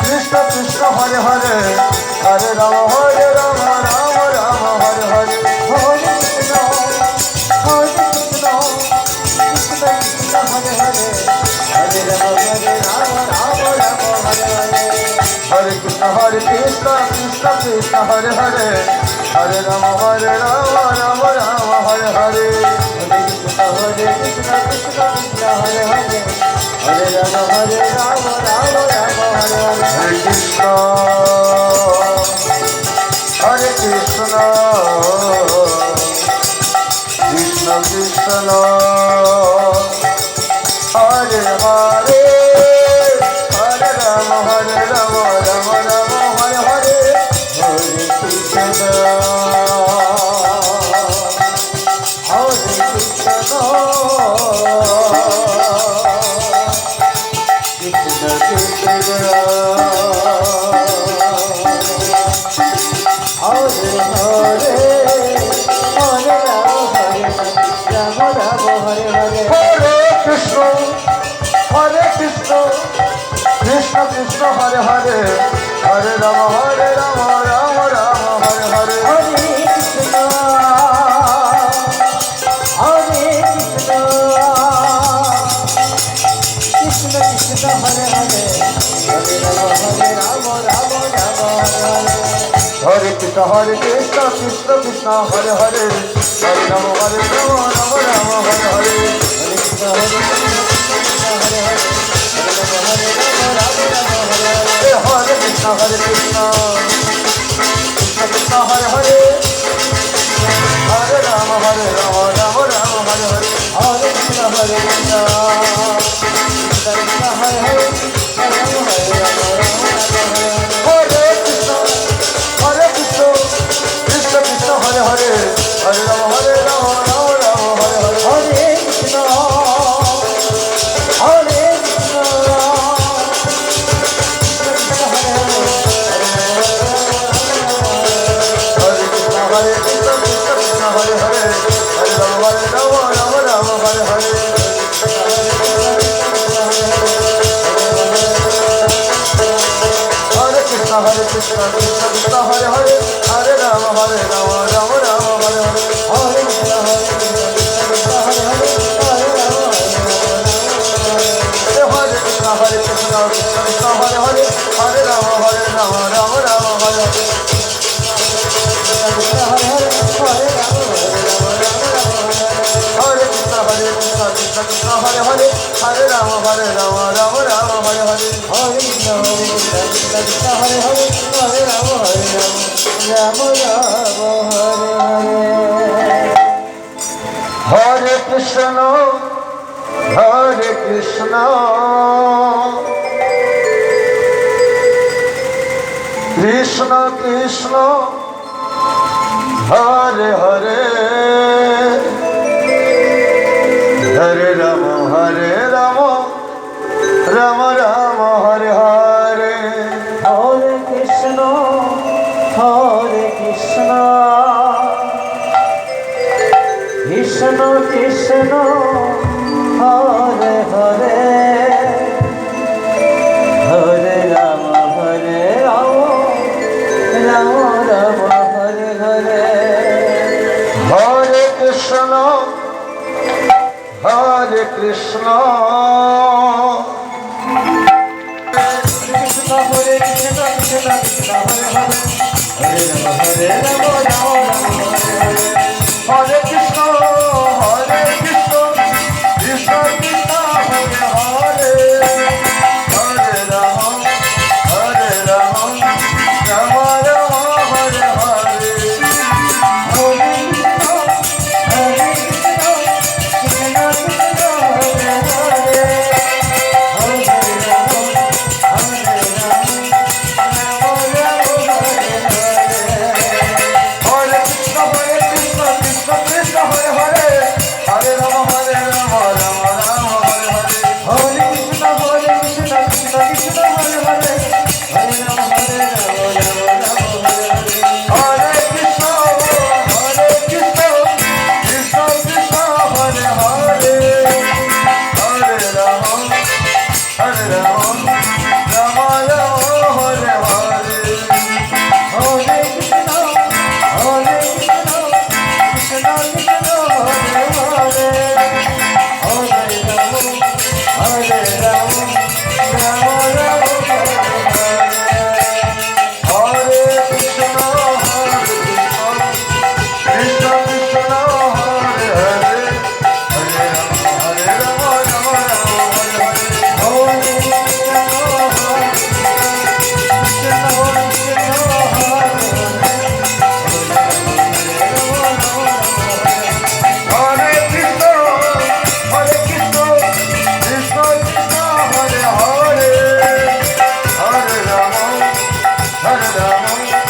Krishna Krishna Hare Hare Hare Ram Ram Ram Hare Hare Hare Krishna Krishna Krishna Hare Hare Hare Ram Ram Hare Hare Hare Krishna Krishna Krishna Hare Hare Hare Ram Ram Ram Hare Hare Hare Krishna Krishna Krishna Hare Hare Hare Ram Ram Ram Hare Hare Hare Krishna Krishna Krishna Hare Hare Hare Ram Ram Ram Hare Hare Hare Krishna Krishna Krishna Hare Hare Hare Ram Ram Hare Hare Hare Krishna Krishna Krishna Hare Hare Hare Ram Ram Ram Hare Hare Hare Krishna Krishna Krishna Hare Hare Hare Ram Ram Ram Hare Hare Krishna Krishna Krishna Hare Hare Hare Ram Ram Ram Hare Hare Hare Krishna Hare Hare Krishna Krishna Krishna Hare Hare Hare Ram Ram Ram Hare Hare Hare Krishna Hare Krishna Krishna Hare Hare Hare Hare Krishna Krishna Krishna Hare Hare Hare Ram Ram Ram Hare Hare Hare Krishna Hare Krishna Krishna Hare Hare Hare Krishna Krishna Hare Hare Hare Ram Ram Hare Hare Hare Krishna Krishna Krishna Hare Hare Hare Ram Ram Ram Hare Hare Hare Krishna Hare Krishna Hare Hare Hare Ram Hare Krishna Krishna Hare Hare Hare Ram Ram Ram Hare Hare Krishna Hare Hare Hare Ram Hare Krishna Krishna Hare Hare Hare Ram Ram Ram Hare Hare Hare Krishna Krishna Hare Hare Hare Ram Ram Hare Hare Krishna Krishna Krishna Hare Hare Hare Ram